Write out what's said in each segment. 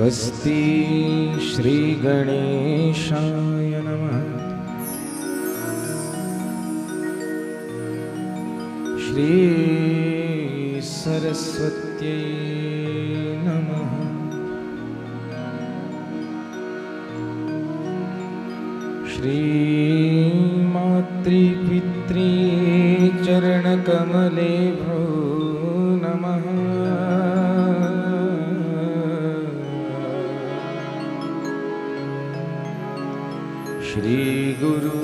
स्वस्ति श्री गणेशाय नमः। श्री सरस्वत्यै नमः। श्री मातृपितृ चरणकमलेभ्यो नमः। श्री गुरु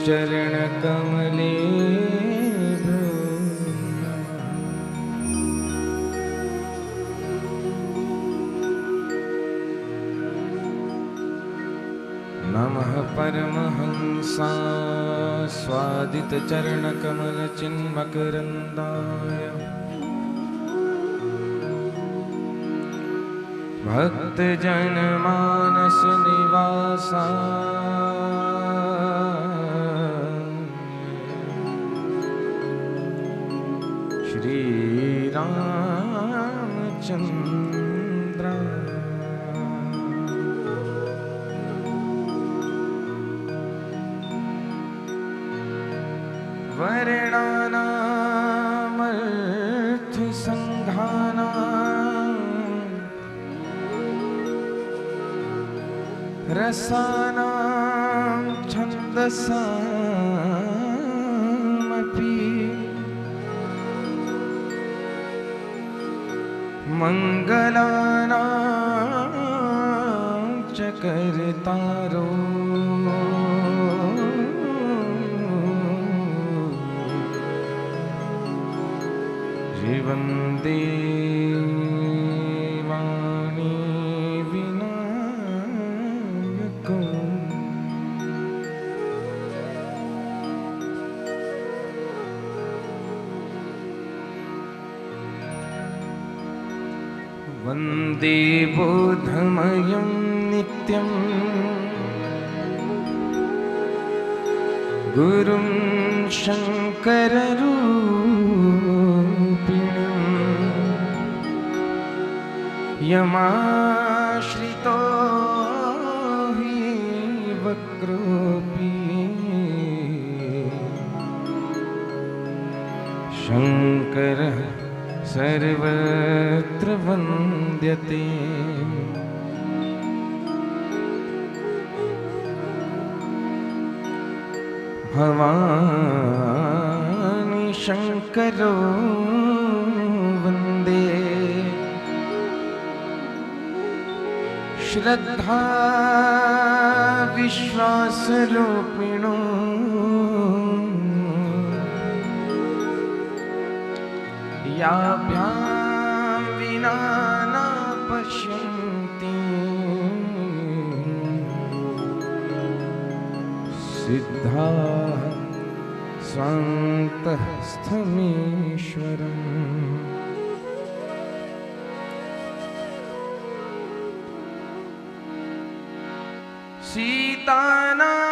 चरणकमलेभ्यो नमः। परमहंसा स्वादितचरणकमलचिन्मकरन्दाय भक्तजनमानस निवासाय श्री रामचंद्र वर्णानामर्थसंघानां रसानां छन्दसामपि मंगलानां च कर्तारो वन्दे वाणी विनायको वन्दे बोधमयं नित्यं गुरुं शङ्कररूपिणं यमाश्रितो हि वक्रोऽपि शङ्करः सर्वत्र वन्द्यते। भवानि शङ्करो वन्दे श्रद्धा विश्वासरूपिणो याभ्यां विना न पश्यन्ति सिद्धाः स्वान्तस्थमीश्वरम्।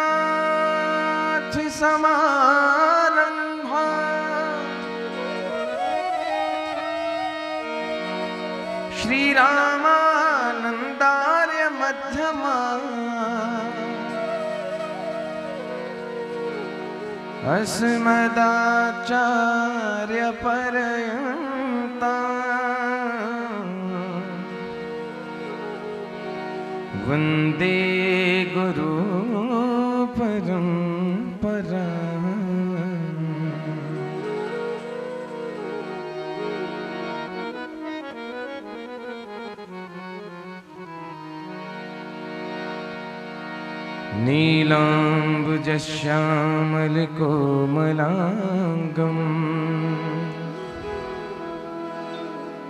सीतानाथ समारम्भा श्रीरामानन्दार्य मध्यमा अस्मदाचार्य पर्यन्ता वन्दे गुरु परम्परा। नीलाम्बुजश्यामलकोमलाङ्गं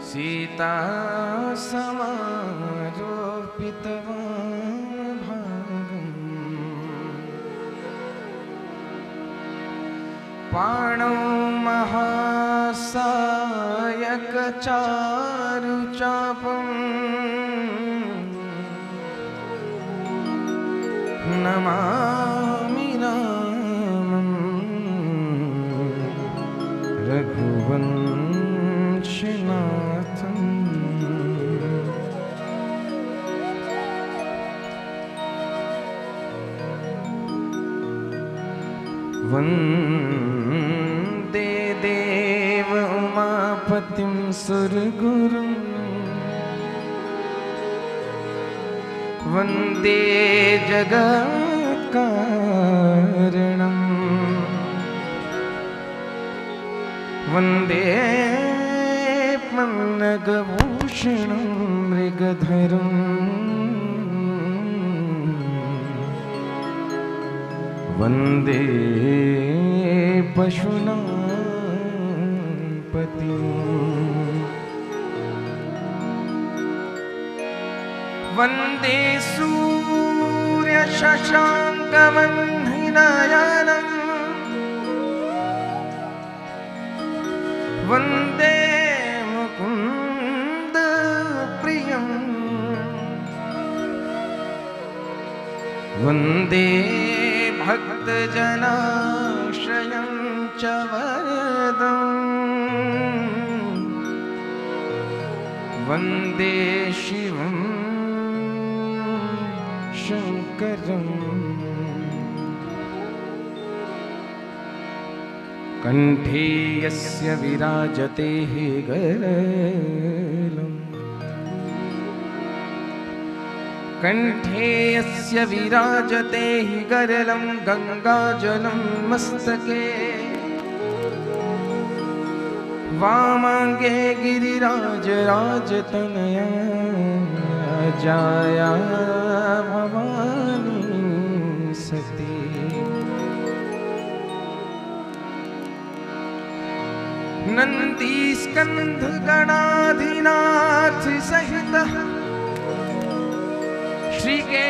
सीता समारोपितवान् भागम् पाणौ महासायकचारुचापम् नमामि रामं रघुवंशनाथम्। वन्दे देव उमापतिं सुरगुरुं वन्दे जगत्कारणं वन्दे पन्नगभूषणं मृगधरं वन्दे पशूनां पतिं वन्दे सूर्यशशाङ्कवह्निनयनं वन्दे मुकुन्दप्रियं वन्दे भक्तजनाश्रयं च वरदं वन्दे शिवं शङ्करम् कण्ठे यस्य विराजते गरलम् कण्ठे यस्य विराजते गरलं गङ्गाजलं मस्तके वामाङ्गे गिरिराजराजतनया जाया भवानी सती नन्दीस्कन्धगणाधिनाथ सहितः श्रीकेदारनाथ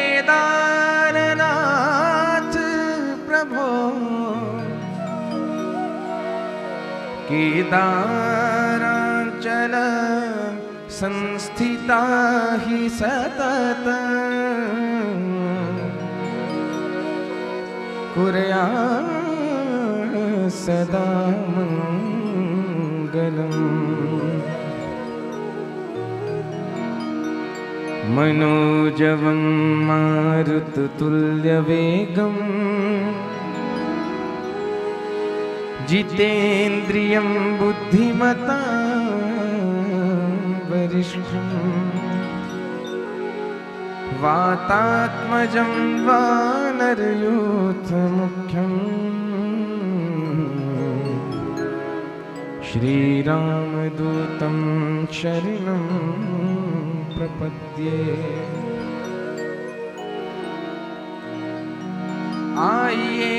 प्रभो केदाराञ्चल संस्थिता हि सतत कुर्या सदा मङ्गलम् मनोजवं मारुततुल्यवेगं जितेन्द्रियं बुद्धिमतां वरिष्ठं वातात्मजं वानरयूथमुख्यम् श्रीरामदूतं शरणं प्रपद्ये। आइए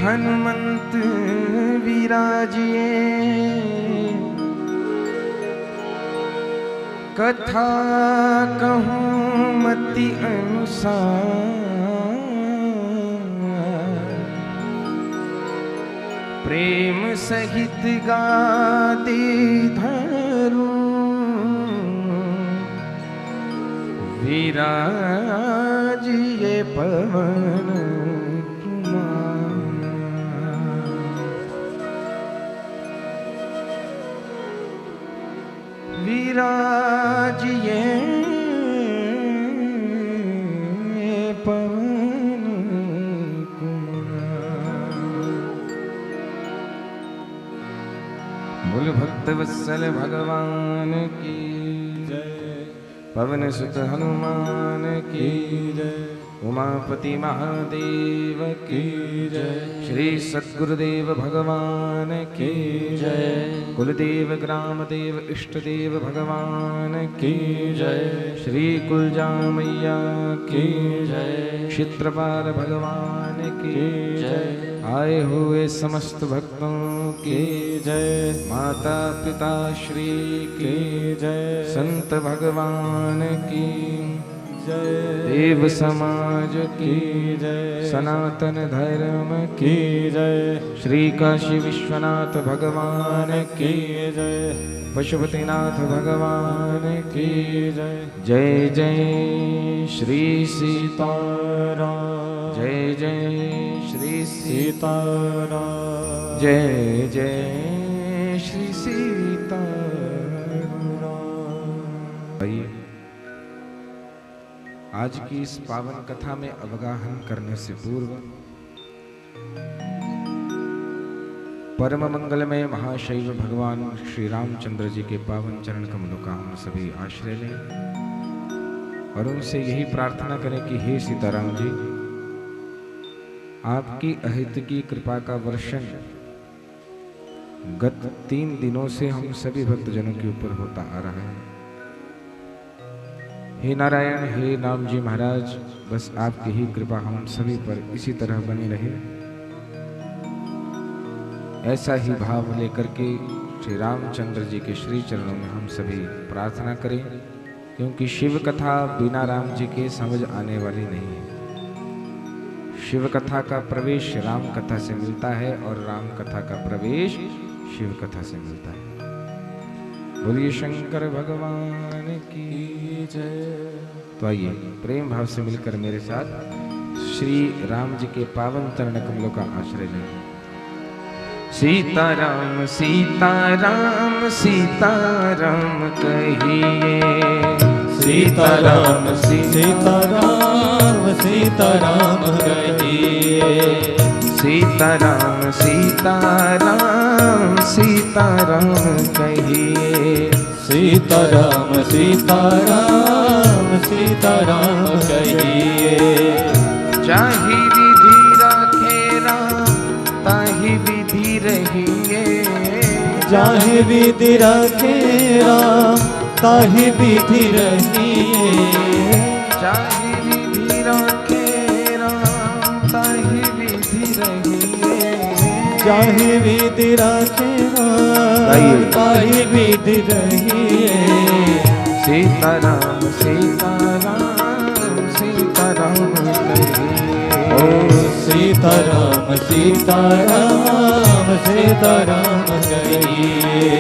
हनुमंत विराजिए कथा कहूँ मति अनुसार प्रेम सहित गाती धरूं विराजिए पवन कुमार। विराजिए पवन कुमार। बोल भक्तवत्सल भगवान की जय। पवन सुत हनुमान की जय। उमापति महादेव की जय। श्री सद्गुरुदेव भगवान की जय। कुलदेव ग्रामदेव इष्टदेव भगवान की जय। श्री कुलजा मैया की जय। क्षेत्रपाल भगवान की जय। आए हुए समस्त भक्तों की जय। माता पिता श्री की जय। संत भगवान की जय। देव समाज की जय। सनातन धर्म की जय। श्री काशी विश्वनाथ भगवान की जय। पशुपतिनाथ भगवान की जय। जय जय श्री सीताराम। जय जय श्री सीताराम। जय जय श्री सीताराम। आज की इस पावन कथा में अवगाहन करने से पूर्व परम मंगलमय महाशैव भगवान श्री रामचंद्र जी के पावन चरण कमलों का हम सभी आश्रय लें और उनसे यही प्रार्थना करें कि हे सीताराम जी, आपकी अहित की कृपा का वर्षण गत 3 दिनों से हम सभी भक्तजनों के ऊपर होता आ रहा है। हे नारायण, हे नाम जी महाराज, बस आपकी ही कृपा हम सभी पर इसी तरह बनी रहे। ऐसा ही भाव लेकर के श्री रामचंद्र जी के श्री चरणों में हम सभी प्रार्थना करें, क्योंकि शिव कथा बिना राम जी के समझ आने वाली नहीं है। शिव कथा का प्रवेश राम कथा से मिलता है और राम कथा का प्रवेश शिव कथा से मिलता है। बोलिए शंकर भगवान की जय। तो आइए प्रेम भाव से मिलकर मेरे साथ श्री राम जी के पावन चरण कमलों का आश्रय लें। सीताराम सीताराम सीताराम कहिए, सीताराम सीताराम सीताराम कहिए, सीताराम सीताराम सीताराम कहिए, सीताराम सीताराम सीताराम कहिए। चाहे विधि राखे राम ताहि विधि रहिए, चाहे विधि राखे राम ताहि विधि रहिए, चाहे विधि राखे राम ताहि विधि रहिए, चाहे विधि राखे राम ताहि विधि रहिए। सीताराम सीताराम सीताराम कहिए, ओ सीताराम सीताराम सीताराम कहिए,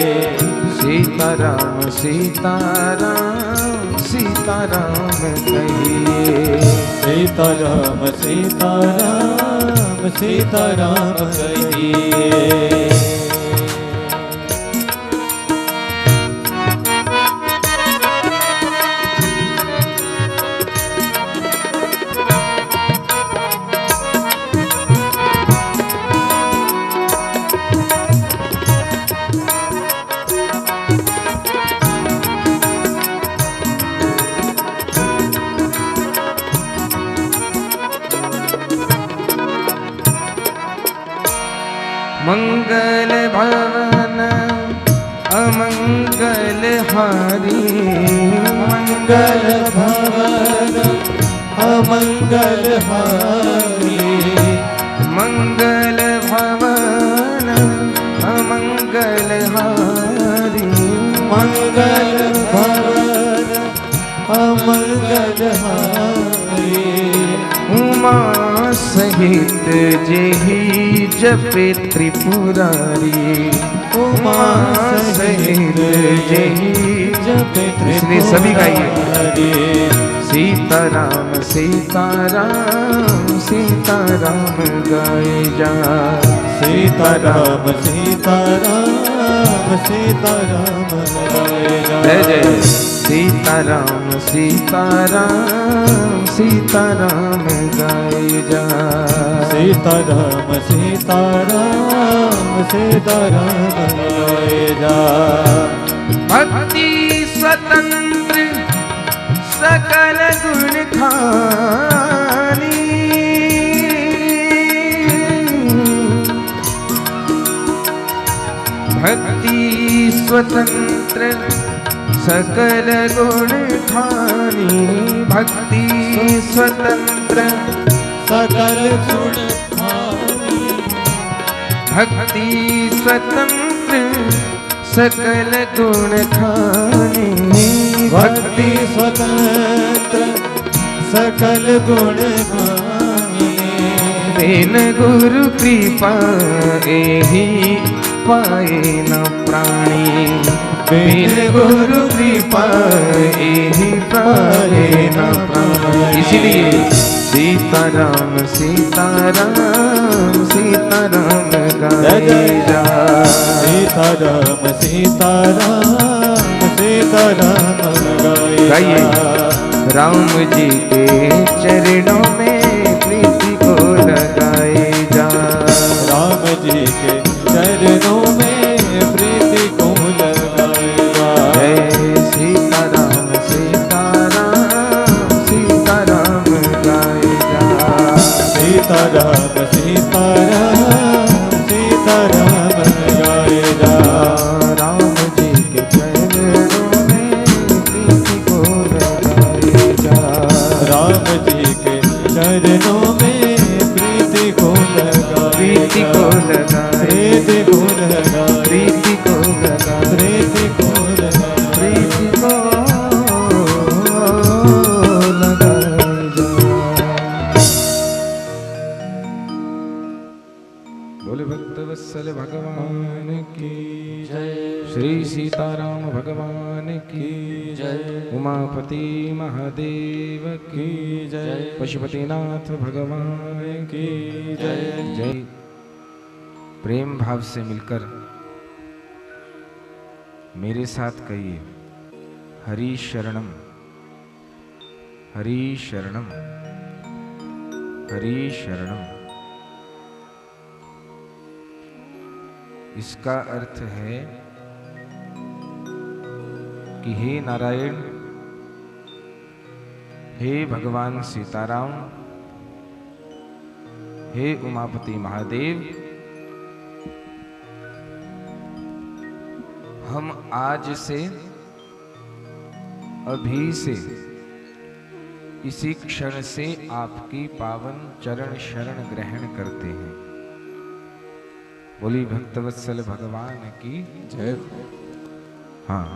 सीताराम सीताराम सीताराम कहिए, सीताराम सीताराम सीताराम कहिए। मंगल भवन अमंगल हारी, मंगल भवन अमंगल हारी, मंगल भवन अमंगल हारी, मंगल भवन अमंगल हारी। उमा सहित जेहि जपे त्रिपुरारी, उमा सहित जेहि जपे इसलिए सभी गाइए। त्रिपुरारी। सीताराम सीताराम सीताराम गाए जा, सीताराम सीताराम सीताराम गाए जा। जय जय। सीताराम सीताराम सीताराम गाए जा, सीताराम सीताराम सीताराम गाए जा। भक्ति स्वतंत्र सकल गुण खानी, भक्ति स्वतंत्र सकल गुण खानी, भक्ति स्वतंत्र सकल गुण खानी, भक्ति स्वतंत्र सकल गुण खानी, भक्ति स्वतंत्र सकल गुण खानी। बिन गुरु कृपा एहि पाए न प्राणी, बिन गुरु कृपा एहि पाए न प्राणी। इसीलिए सीताराम सीताराम सीताराम गाए जा, सीताराम सीताराम सीताराम गाए जा। राम जी के चरणों में प्रीति को लगाए जा, राम जी के चरणों सीताराम सीताराम सीताराम गाए जा। राम जी के चरणों में प्रीति को लगाए जा। राम जी के चरणों में प्रीति को लगाए प्रीति को लगाए, प्रीति को लगाए प्रीति को लगाए, प्रीति को लगाए प्रीति को लगाए जा। बोले भक्त वत्सल भगवान की जय। श्री सीताराम भगवान की जय। उमापति महादेव की जय। पशुपतिनाथ भगवान की जय। जय। प्रेम भाव से मिलकर मेरे साथ कहिए, हरि शरणम हरि शरणम हरि शरणम। इसका अर्थ है कि हे नारायण, हे भगवान सीताराम, हे उमापति महादेव, हम आज से, अभी से, इसी क्षण से आपकी पावन चरण शरण ग्रहण करते हैं। बोली भक्तवत्सल भगवान की जय। हाँ,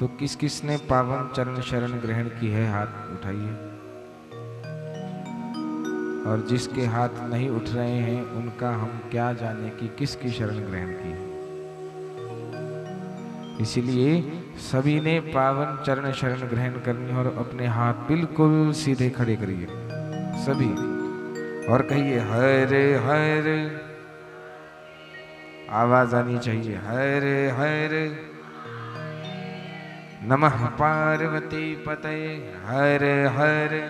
तो किस किस ने पावन चरण शरण ग्रहण की है, हाथ उठाइए। और जिसके हाथ नहीं उठ रहे हैं उनका हम क्या जाने कि किसकी शरण ग्रहण की है। इसीलिए सभी ने पावन चरण शरण ग्रहण करनी और अपने हाथ बिल्कुल सीधे खड़े करिए सभी, और कहिए हरे हरे, आवाज आनी चाहिए, हरे हरे नमः पार्वती पतये हरे हरे।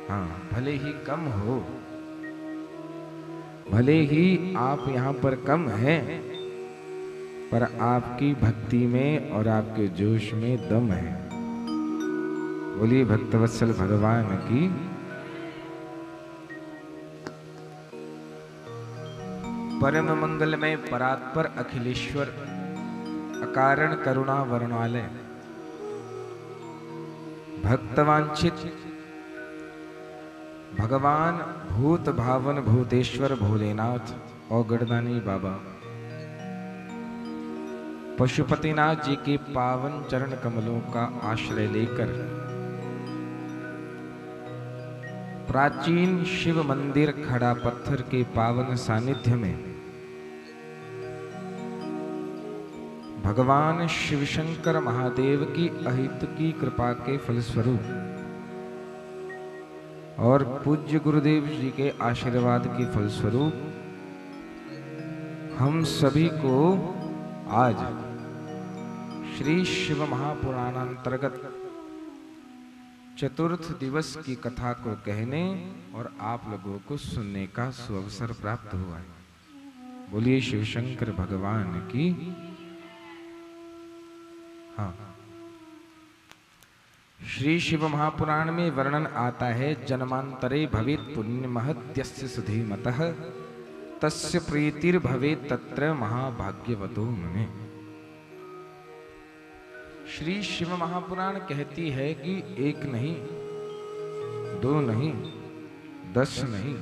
हाँ, भले ही कम हो, भले ही आप यहाँ पर कम हैं, पर आपकी भक्ति में और आपके जोश में दम है। बोलिए भक्तवत्सल भगवान की। परम मंगलमय परात्पर अखिलेश्वर अकारण करुणा वर्णालय भक्तवांछित भगवान भूत भावन भूतेश्वर भोलेनाथ और गणदानी बाबा पशुपतिनाथ जी के पावन चरण कमलों का आश्रय लेकर प्राचीन शिव मंदिर खड़ा पत्थर के पावन सानिध्य में भगवान शिव शंकर महादेव की अहित की कृपा के फलस्वरूप और पूज्य गुरुदेव जी के आशीर्वाद के फलस्वरूप हम सभी को आज श्री शिव महापुराण अंतर्गत चतुर्थ दिवस की कथा को कहने और आप लोगों को सुनने का सुअवसर प्राप्त हुआ है। बोलिए शिव शंकर भगवान की। हाँ, श्री शिव महापुराण में वर्णन आता है, जन्मांतरे भवेत् पुण्य महत्यस्य सुधीमतः तस्य प्रीतिर्भवेत् तत्र महाभाग्यवतो मुने। श्री शिव महापुराण कहती है कि एक नहीं, दो नहीं, 10 नहीं,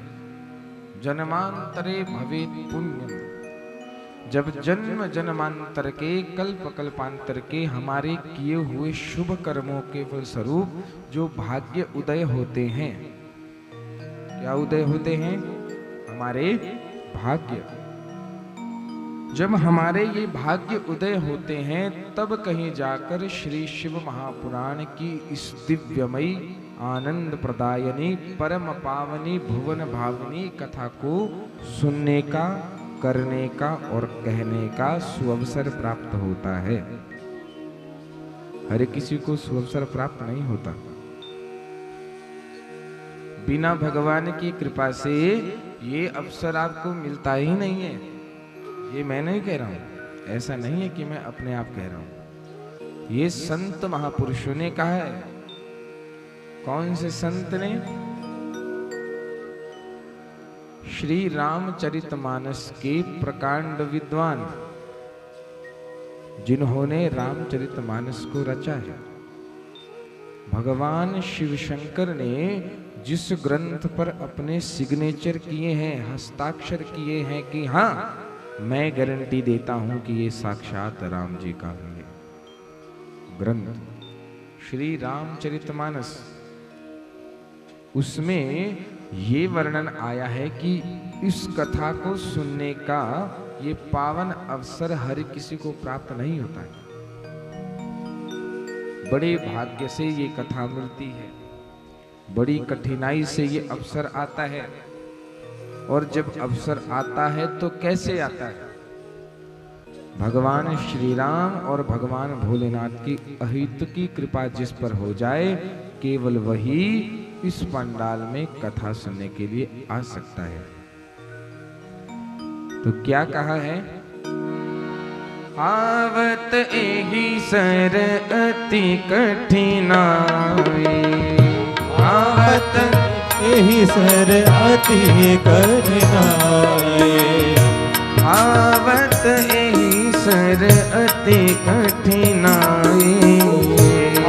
जन्मांतरे भवेत् पुण्यम। जब जन्म जन्मांतर के कल्प कल्पांतर के हमारे किए हुए शुभ कर्मों के फलस्वरूप जो भाग्य उदय होते हैं, क्या उदय होते हैं? हमारे भाग्य। जब हमारे ये भाग्य उदय होते हैं तब कहीं जाकर श्री शिव महापुराण की इस दिव्यमयी आनंद प्रदायनी परम पावनी भुवन भावनी कथा को सुनने का, करने का और कहने का सुअवसर प्राप्त होता है। हर किसी को सुअवसर प्राप्त नहीं होता। बिना भगवान की कृपा से ये अवसर आपको मिलता ही नहीं है। ये मैं नहीं कह रहा हूं, ऐसा नहीं है कि मैं अपने आप कह रहा हूं, ये संत महापुरुषों ने कहा है। कौन से संत ने? श्री रामचरितमानस के प्रकांड विद्वान, जिन्होंने रामचरितमानस को रचा है। भगवान शिव शंकर ने जिस ग्रंथ पर अपने सिग्नेचर किए हैं, हस्ताक्षर किए हैं कि हाँ मैं गारंटी देता हूं कि ये साक्षात राम जी का है ग्रंथ, श्री रामचरितमानस, उसमें ये वर्णन आया है कि इस कथा को सुनने का ये पावन अवसर हर किसी को प्राप्त नहीं होता है। बड़े भाग्य से ये कथा मिलती है, बड़ी कठिनाई से ये अवसर आता है। और जब अवसर आता है तो कैसे आता है? भगवान श्री राम और भगवान भोलेनाथ की अहेतुकी कृपा जिस पर हो जाए, केवल वही इस पंडाल में कथा सुनने के लिए आ सकता है। तो क्या कहा है? आवत एही सर अति कठिनाई, आवत एही सर अति कठिनाई, आवत एही सर अति कठिनाई,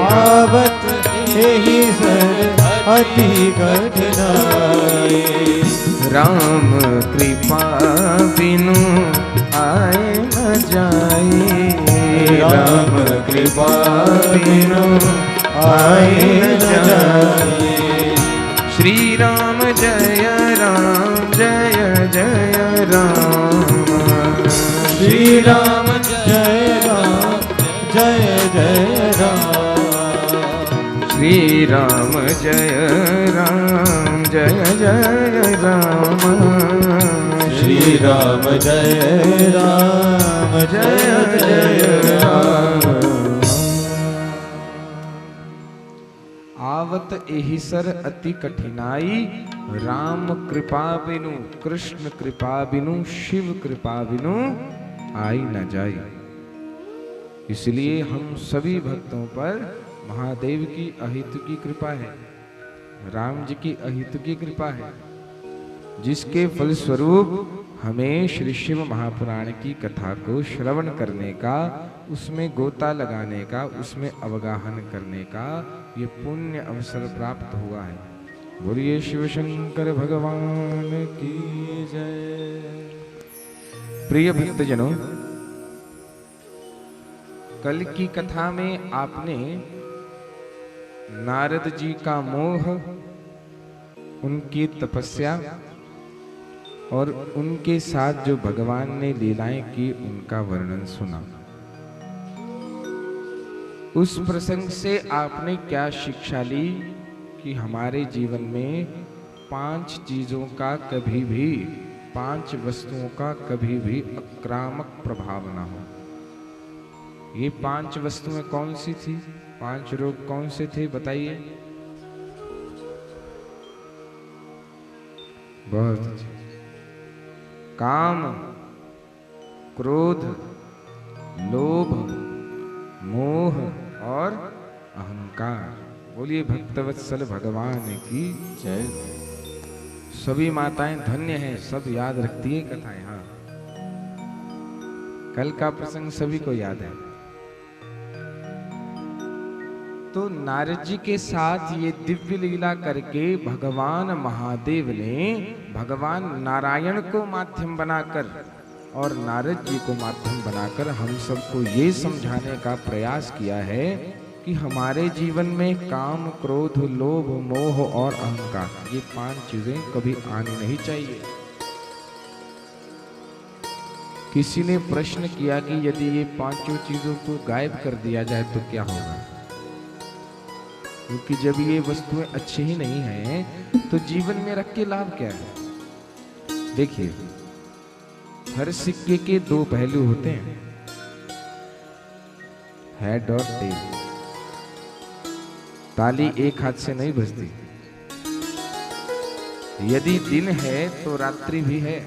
आवत एही सर अति कठिनाई। राम कृपा बिनु आए न जाए, राम कृपा बिनु आए न जाए। श्री राम जय राम जय जय राम, श्री राम जय राम जय जय राम, श्री राम जय राम जय जय राम, श्री राम जय राम जय जय राम। आवत एहि सर अति कठिनाई, राम कृपा बिनु, कृष्ण कृपा बिनु, शिव कृपा बिनु आई न जाए। इसलिए हम सभी भक्तों पर महादेव की अहेतुकी कृपा है, राम जी की अहेतुकी कृपा है, जिसके फलस्वरूप हमें श्री शिव महापुराण की कथा को श्रवण करने का, उसमें गोता लगाने का, उसमें अवगाहन करने का ये पुण्य अवसर प्राप्त हुआ है। बोलिए शिव शंकर भगवान की जय। प्रिय भक्तजनों, कल की कथा में आपने नारद जी का मोह, उनकी तपस्या और उनके साथ जो भगवान ने लीलाएं की उनका वर्णन सुना। उस प्रसंग से आपने क्या शिक्षा ली कि हमारे जीवन में 5 चीजों का कभी भी, 5 वस्तुओं का कभी भी आक्रामक प्रभाव ना हो। ये 5 वस्तुएं कौन सी थी? 5 रोग कौन से थे बताइए? बहुत अच्छे। काम, क्रोध, लोभ, मोह और अहंकार। बोलिए भक्तवत्सल भगवान की जय। सभी माताएं धन्य हैं, सब याद रखती है कथाएं। हाँ, कल का प्रसंग सभी को याद है। तो नारद जी के साथ ये दिव्य लीला करके भगवान महादेव ने भगवान नारायण को माध्यम बनाकर और नारद जी को माध्यम बनाकर हम सबको ये समझाने का प्रयास किया है कि हमारे जीवन में काम, क्रोध, लोभ, मोह और अहंकार, ये 5 चीजें कभी आनी नहीं चाहिए। किसी ने प्रश्न किया कि यदि ये 5 चीजों को गायब कर दिया जाए तो क्या होगा? क्योंकि जब ये वस्तुएं अच्छी ही नहीं हैं तो जीवन में रख के लाभ क्या है? देखिए, हर सिक्के के 2 पहलू होते हैं, हेड और टेल। ताली एक हाथ से नहीं बजती। यदि दिन है तो रात्रि भी है,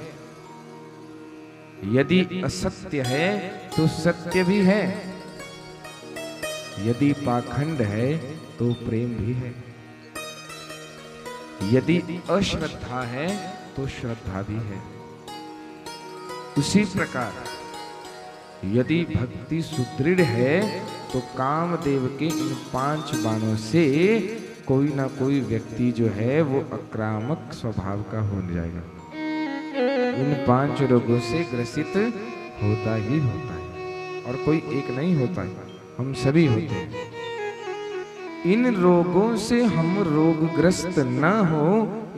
यदि असत्य है तो सत्य भी है, यदि पाखंड है तो प्रेम भी है। यदि अश्रद्धा है तो श्रद्धा भी है। उसी प्रकार यदि भक्ति सुदृढ़ है तो कामदेव के इन 5 बाणों से कोई ना कोई व्यक्ति जो है वो आक्रामक स्वभाव का हो जाएगा। इन 5 रोगों से ग्रसित होता ही होता है, और कोई एक नहीं होता है, हम सभी होते हैं। इन रोगों से हम रोगग्रस्त न हो,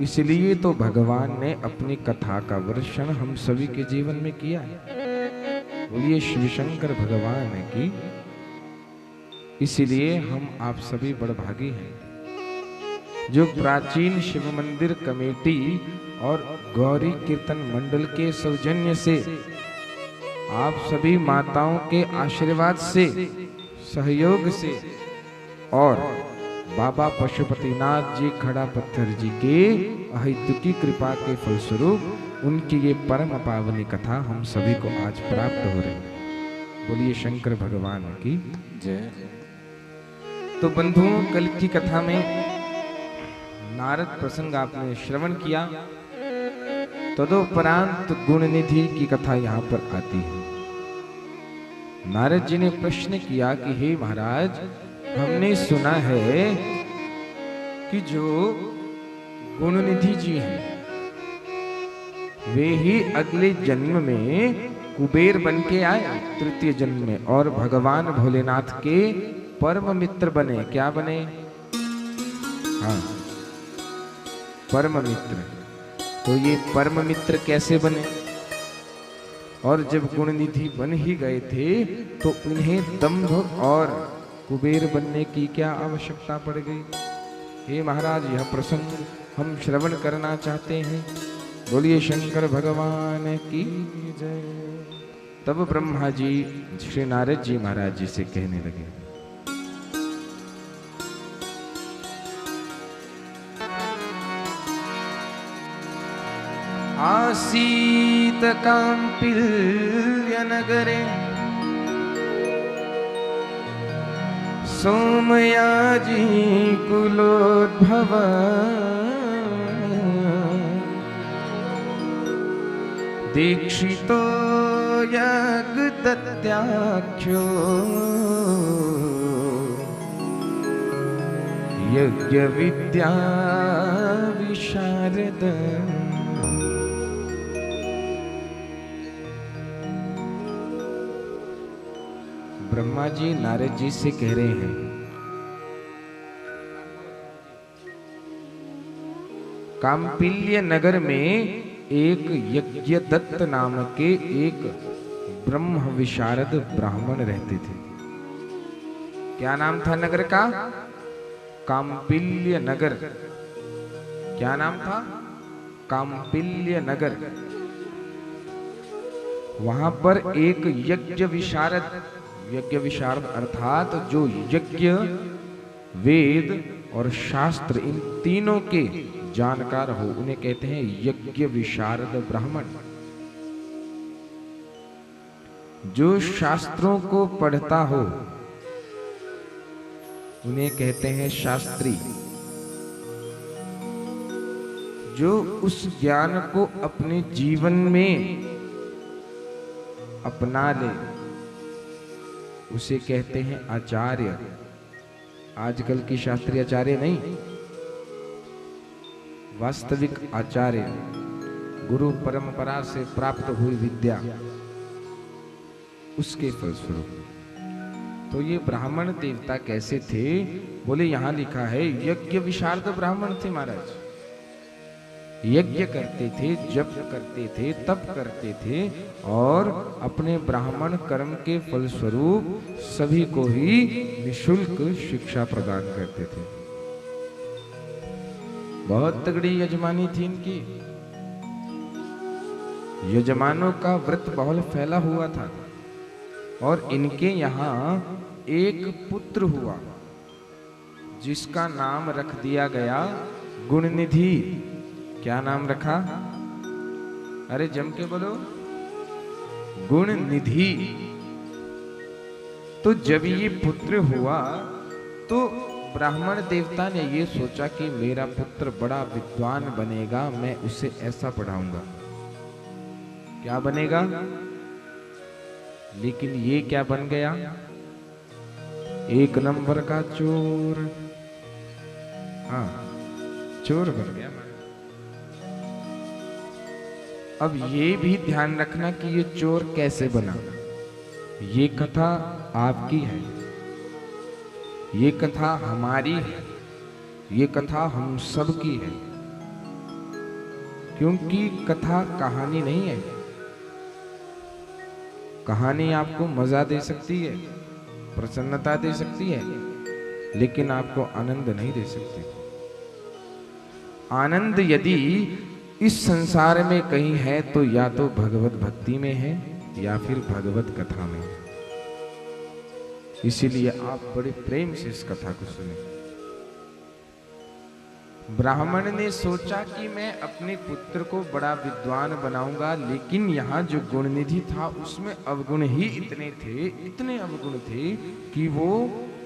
इसलिए तो भगवान ने अपनी कथा का वर्णन हम सभी के जीवन में किया है। बोलिए शिव शंकर भगवान की। इसलिए हम आप सभी बड़भागी हैं जो प्राचीन शिव मंदिर कमेटी और गौरी कीर्तन मंडल के सौजन्य से, आप सभी माताओं के आशीर्वाद से, सहयोग से और बाबा पशुपतिनाथ जी खड़ा पत्थर जी के अहेतुकी कृपा के फलस्वरूप उनकी ये परम पावनी कथा हम सभी को आज प्राप्त हो रही है। बोलिए शंकर भगवान की जय। तो बंधुओं, कल की कथा में नारद प्रसंग आपने श्रवण किया। तदोपरांत गुणनिधि की कथा यहाँ पर आती है। नारद जी ने प्रश्न किया कि हे महाराज, हमने सुना है कि जो गुणनिधि जी हैं वे ही अगले जन्म में कुबेर बन के आए, तृतीय जन्म में, और भगवान भोलेनाथ के परम मित्र बने। क्या बने? हाँ, परम मित्र। तो ये परम मित्र कैसे बने? और जब गुणनिधि बन ही गए थे तो उन्हें दंभ और कुबेर बनने की क्या आवश्यकता पड़ गई? हे महाराज, यह प्रसंग हम श्रवण करना चाहते हैं। बोलिए शंकर भगवान की जय। तब ब्रह्मा जी श्री नारद जी महाराज जी से कहने लगे, आसीत काम्पिल्य नगरे सोमयाजी कुलोद्भव दीक्षितो यज्ञदत्याख्यो यज्ञ विद्या विशारद। ब्रह्मा जी नारद जी से कह रहे हैं, काम्पिल्य नगर में एक यज्ञदत्त नाम के एक ब्रह्म विशारद ब्राह्मण रहते थे। क्या नाम था नगर का? काम्पिल्य नगर। क्या नाम था? काम्पिल्य नगर। वहां पर एक यज्ञ विशारद, यज्ञ विशारद अर्थात जो यज्ञ, वेद और शास्त्र इन तीनों के जानकार हो, उन्हें कहते हैं यज्ञ विशारद ब्राह्मण। जो शास्त्रों को पढ़ता हो उन्हें कहते हैं शास्त्री। जो उस ज्ञान को अपने जीवन में अपना ले उसे कहते हैं आचार्य। आजकल की शास्त्रीय आचार्य नहीं, वास्तविक आचार्य, गुरु परंपरा से प्राप्त हुई विद्या, उसके फलस्वरूप। तो ये ब्राह्मण देवता कैसे थे? बोले यहां लिखा है यज्ञ विशारद ब्राह्मण थे महाराज। यज्ञ करते थे, जप करते थे, तप करते थे और अपने ब्राह्मण कर्म के फलस्वरूप सभी को ही निशुल्क शिक्षा प्रदान करते थे। बहुत तगड़ी यजमानी थी इनकी। यजमानों का व्रत बहुल फैला हुआ था और इनके यहाँ एक पुत्र हुआ जिसका नाम रख दिया गया गुणनिधि। क्या नाम रखा? अरे जम के बोलो, गुणनिधि। तो जब ये पुत्र हुआ तो ब्राह्मण देवता ने ये सोचा कि मेरा पुत्र बड़ा विद्वान बनेगा, मैं उसे ऐसा पढ़ाऊंगा। क्या बनेगा? लेकिन ये क्या बन गया? एक नंबर का चोर। हाँ, चोर बन गया। अब ये भी ध्यान रखना कि ये चोर कैसे बना। ये कथा आपकी है, ये कथा हमारी है, ये कथा हम सब की है। क्योंकि कथा कहानी नहीं है। कहानी आपको मजा दे सकती है, प्रसन्नता दे सकती है, लेकिन आपको आनंद नहीं दे सकती। आनंद यदि इस संसार में कहीं है तो या तो भगवत भक्ति में है या फिर भगवत कथा में है। इसीलिए आप बड़े प्रेम से इस कथा को सुने। ब्राह्मण ने सोचा कि मैं अपने पुत्र को बड़ा विद्वान बनाऊंगा, लेकिन यहाँ जो गुण निधि था उसमें अवगुण ही इतने थे, इतने अवगुण थे कि वो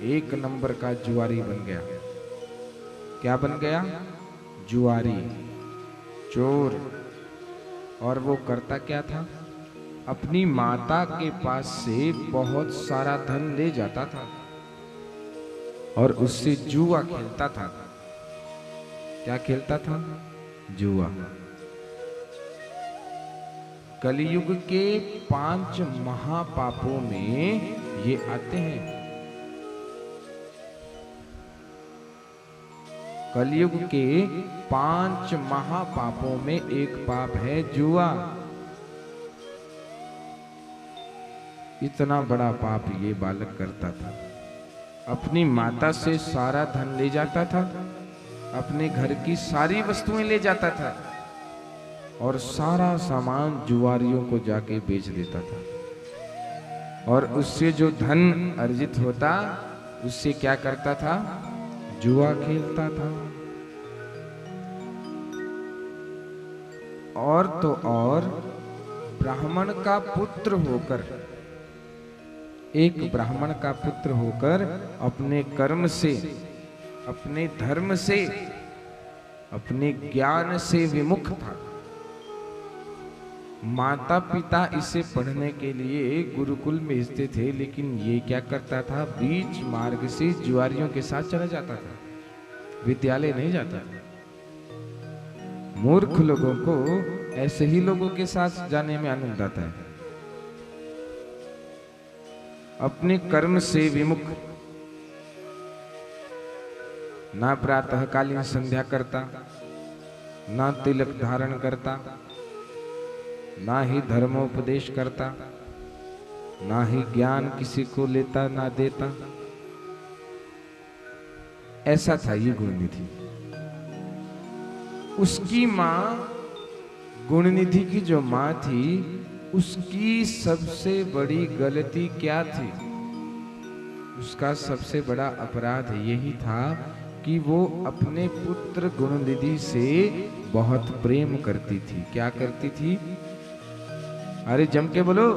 एक नंबर का जुआरी बन गया। क्या बन गया? जुआरी, चोर। और वो करता क्या था? अपनी माता के पास से बहुत सारा धन ले जाता था और उससे जुआ खेलता था। क्या खेलता था? जुआ। कलयुग के 5 महापापों में ये आते हैं। कलयुग के 5 महापापों में एक पाप है जुआ। इतना बड़ा पाप ये बालक करता था। अपनी माता से सारा धन ले जाता था, अपने घर की सारी वस्तुएं ले जाता था और सारा सामान जुआरियों को जाके बेच देता था। और उससे जो धन अर्जित होता उससे क्या करता था? जुआ खेलता था। और तो और ब्राह्मण का पुत्र होकर, एक ब्राह्मण का पुत्र होकर अपने कर्म से, अपने धर्म से, अपने ज्ञान से विमुख था। माता पिता इसे पढ़ने के लिए गुरुकुल में भेजते थे, लेकिन ये क्या करता था? बीच मार्ग से जुआरियों के साथ चला जाता था, विद्यालय नहीं जाता था। मूर्ख लोगों को ऐसे ही लोगों के साथ जाने में आनंद आता है। अपने कर्म से विमुख, ना प्रातःकालीन संध्या करता, ना तिलक धारण करता, ना ही धर्मोपदेश करता, ना ही ज्ञान किसी को लेता ना देता। ऐसा था ये गुणनिधि। उसकी मां, गुणनिधि की जो मां थी, उसकी सबसे बड़ी गलती क्या थी? उसका सबसे बड़ा अपराध यही था कि वो अपने पुत्र गुणनिधि से बहुत प्रेम करती थी। क्या करती थी? अरे जम के बोलो।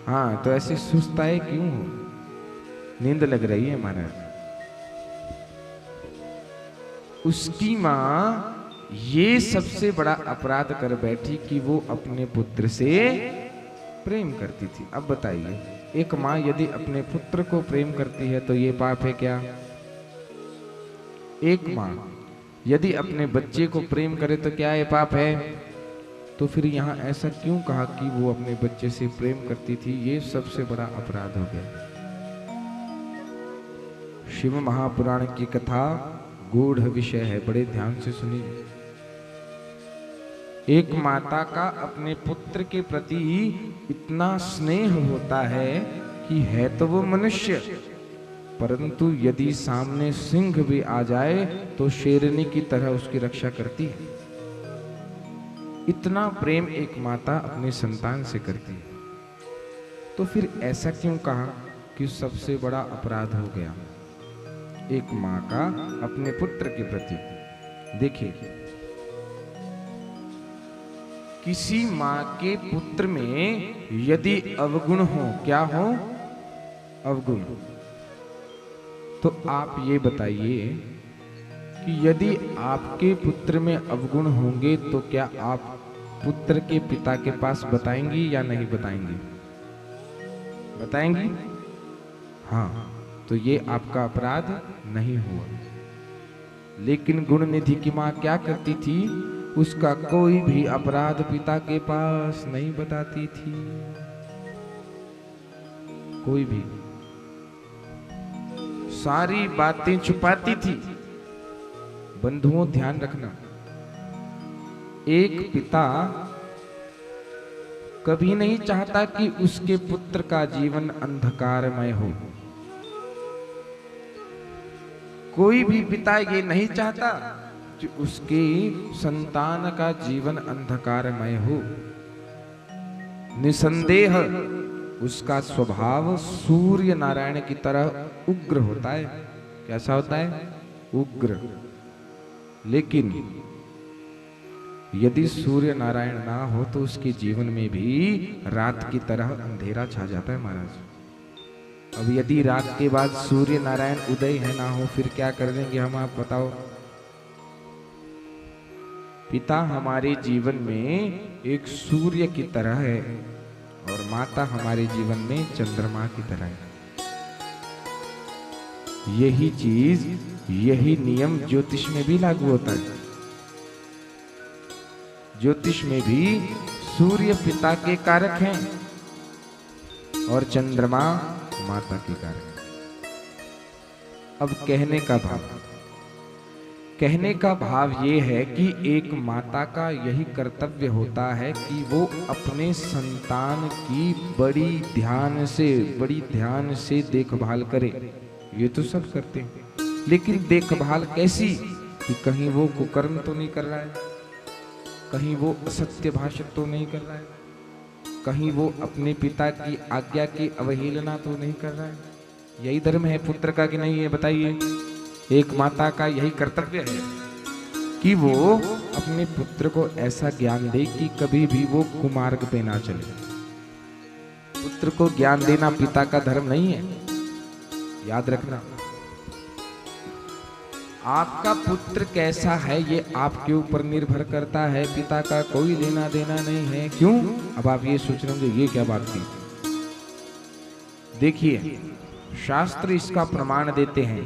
हाँ, तो ऐसे सुस्ताए क्यों हो? नींद लग रही है महाराज। उसकी मां ये सबसे बड़ा अपराध कर बैठी कि वो अपने पुत्र से प्रेम करती थी। अब बताइए, एक मां यदि अपने पुत्र को प्रेम करती है तो ये पाप है क्या? एक मां यदि अपने बच्चे को प्रेम करे तो क्या ये पाप है? तो फिर यहाँ ऐसा क्यों कहा कि वो अपने बच्चे से प्रेम करती थी? ये सबसे बड़ा अपराध हो गया। शिव महापुराण की कथा गूढ़ विषय है, बड़े ध्यान से सुनिए। एक माता का अपने पुत्र के प्रति इतना स्नेह होता है कि है तो वो मनुष्य, परंतु यदि सामने सिंह भी आ जाए तो शेरनी की तरह उसकी रक्षा करती है। इतना प्रेम एक माता अपने संतान से करती है। तो फिर ऐसा क्यों कहा कि सबसे बड़ा अपराध हो गया एक मां का अपने पुत्र के प्रति? देखिए, किसी मां के पुत्र में यदि अवगुण हो, क्या हो? अवगुण, तो आप ये बताइए कि यदि आपके पुत्र में अवगुण होंगे तो क्या आप पुत्र के पिता के पास बताएंगी या नहीं बताएंगी? बताएंगी? हाँ, तो ये आपका अपराध नहीं हुआ। लेकिन गुण निधि की मां क्या करती थी? उसका कोई भी अपराध पिता के पास नहीं बताती थी, कोई भी सारी बातें छुपाती थी। बंधुओं ध्यान रखना, एक पिता कभी नहीं चाहता कि उसके पुत्र का जीवन अंधकारमय हो। कोई भी पिता ये नहीं चाहता कि उसके संतान का जीवन अंधकारमय हो। निसंदेह उसका स्वभाव सूर्य नारायण की तरह उग्र होता है। कैसा होता है? उग्र। लेकिन यदि सूर्य नारायण ना हो तो उसके जीवन में भी रात की तरह अंधेरा छा जाता है महाराज। अब यदि रात के बाद सूर्य नारायण उदय है ना हो, फिर क्या कर देंगे हम, आप बताओ। पिता हमारे जीवन में एक सूर्य की तरह है और माता हमारे जीवन में चंद्रमा की तरह है। यही चीज, यही नियम ज्योतिष में भी लागू होता है। ज्योतिष में भी सूर्य पिता के कारक हैं और चंद्रमा माता के कारक हैं। अब कहने का भाव ये है कि एक माता का यही कर्तव्य होता है कि वो अपने संतान की बड़ी ध्यान से देखभाल करे। ये तो सब करते हैं, लेकिन देखभाल कैसी कि कहीं वो कुकर्म तो नहीं कर रहा है, कहीं वो असत्य भाषण तो नहीं कर रहा है, कहीं वो अपने पिता की आज्ञा की अवहेलना तो नहीं कर रहा है। यही धर्म है पुत्र का कि नहीं है? बताइए। एक माता का यही कर्तव्य है कि वो अपने पुत्र को ऐसा ज्ञान दे कि कभी भी वो कुमार्ग पे ना चले। पुत्र को ज्ञान देना पिता का धर्म नहीं है, याद रखना। आपका पुत्र कैसा है ये आपके ऊपर निर्भर करता है, पिता का कोई लेना देना नहीं है। क्यों? अब आप ये सोच रहे होंगे ये क्या बात थी। देखिए, शास्त्र इसका प्रमाण देते हैं।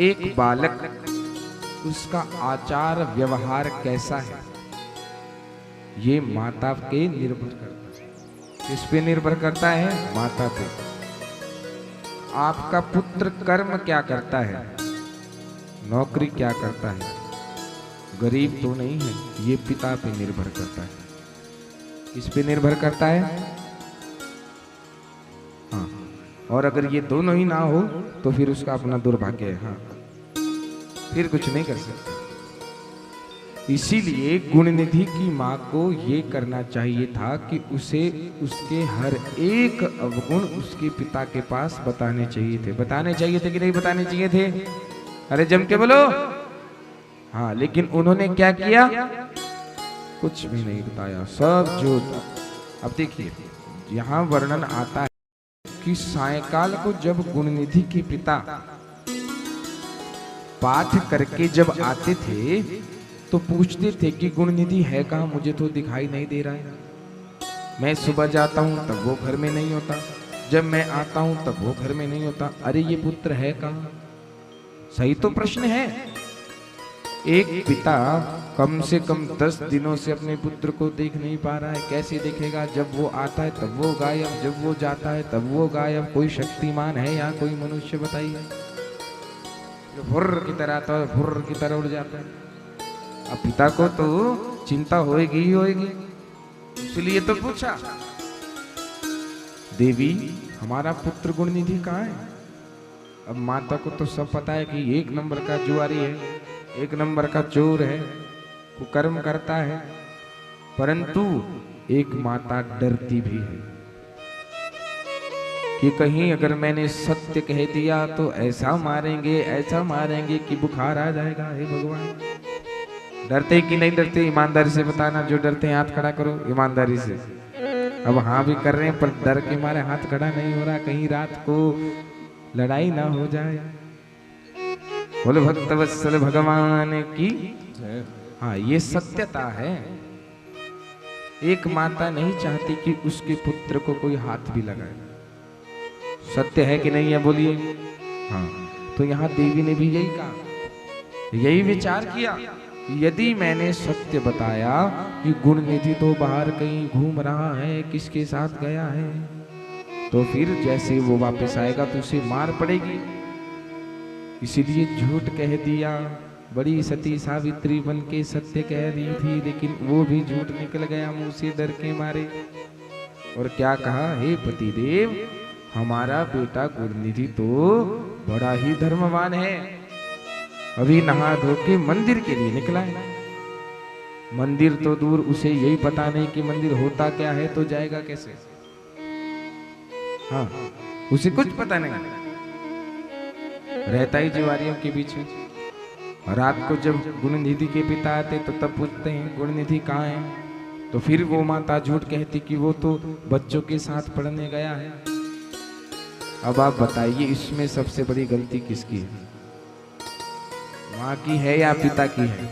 एक बालक, उसका आचार व्यवहार कैसा है ये माता पे निर्भर करता है। किस पे निर्भर करता है? माता पे। आपका पुत्र कर्म क्या करता है, नौकरी क्या करता है, गरीब तो नहीं है, ये पिता पे निर्भर करता है। किस पे निर्भर करता है? हाँ, और अगर ये दोनों ही ना हो तो फिर उसका अपना दुर्भाग्य है। हाँ, फिर कुछ नहीं कर सकते। इसीलिए गुणनिधि की माँ को ये करना चाहिए था कि उसे उसके हर एक अवगुण उसके पिता के पास बताने चाहिए थे। बताने चाहिए थे कि नहीं बताने चाहिए थे? अरे जम के बोलो। हाँ, लेकिन उन्होंने क्या किया? कुछ भी नहीं बताया, सब जो। अब देखिए, यहाँ वर्णन आता है कि सायंकाल को जब गुणनिधि के पिता पाठ करके जब आते थे तो पूछते थे कि गुणनिधि है कहाँ, मुझे तो दिखाई नहीं दे रहा है। मैं सुबह जाता हूँ तब वो घर में नहीं होता, जब मैं आता हूँ तब वो घर में नहीं होता। अरे ये पुत्र है कहाँ? सही तो प्रश्न है। एक पिता कम से कम 10 दिनों से अपने पुत्र को देख नहीं पा रहा है। कैसे देखेगा? जब वो आता है तब वो गायब, जब वो जाता है तब वो गायब। कोई शक्तिमान है या कोई मनुष्य? बताइए। फुर्र की तरह आता है, फुर्र की तरह उड़ जाता है। अब पिता को तो चिंता होएगी ही होएगी, इसलिए तो पूछा, देवी हमारा पुत्र गुणनिधि कहाँ है? अब माता को तो सब पता है कि 1 नंबर का जुआरी है, 1 नंबर का चोर है, कुकर्म करता है। परंतु एक माता डरती भी है कि कहीं अगर मैंने सत्य कह दिया तो ऐसा मारेंगे कि बुखार आ जाएगा। हे भगवान, डरते कि नहीं डरते? ईमानदारी से बताना। जो डरते हैं हाथ खड़ा करो ईमानदारी से। अब हाँ भी कर रहे हैं पर डर के मारे हाथ खड़ा नहीं हो रहा। कहीं रात को लड़ाई ना हो जाए। बोले भक्तवत्सल भगवान की। जय। हाँ, ये सत्यता है। एक माता नहीं चाहती कि उसके पुत्र को कोई हाथ भी लगाए। सत्य है कि नहीं है, बोलिए। हाँ, तो यहाँ देवी ने भी यही कहा, यही विचार किया। यदि मैंने सत्य बताया कि गुण निधि तो बाहर कहीं घूम रहा है, किसके साथ गया है, तो फिर जैसे वो वापस आएगा तो उसे मार पड़ेगी। इसीलिए झूठ कह दिया। बड़ी सती सावित्री बन के सत्य कह रही थी, लेकिन वो भी झूठ निकल गया मुंह से डर के मारे। और क्या कहा, हे पतिदेव, हमारा बेटा गुणनिधि तो बड़ा ही धर्मवान है, अभी नहा धो के मंदिर के लिए निकला है। मंदिर तो दूर, उसे यही पता नहीं कि मंदिर होता क्या है, तो जाएगा कैसे। हाँ, उसे कुछ पता नहीं, रहता ही जीवारियों के बीच में। रात को जब गुणनिधि के पिता आते तो तब पूछते हैं गुणनिधि कहाँ है, तो फिर वो माता झूठ कहती कि वो तो बच्चों के साथ पढ़ने गया है। अब आप बताइए, इसमें सबसे बड़ी गलती किसकी है, माँ की है या पिता की है?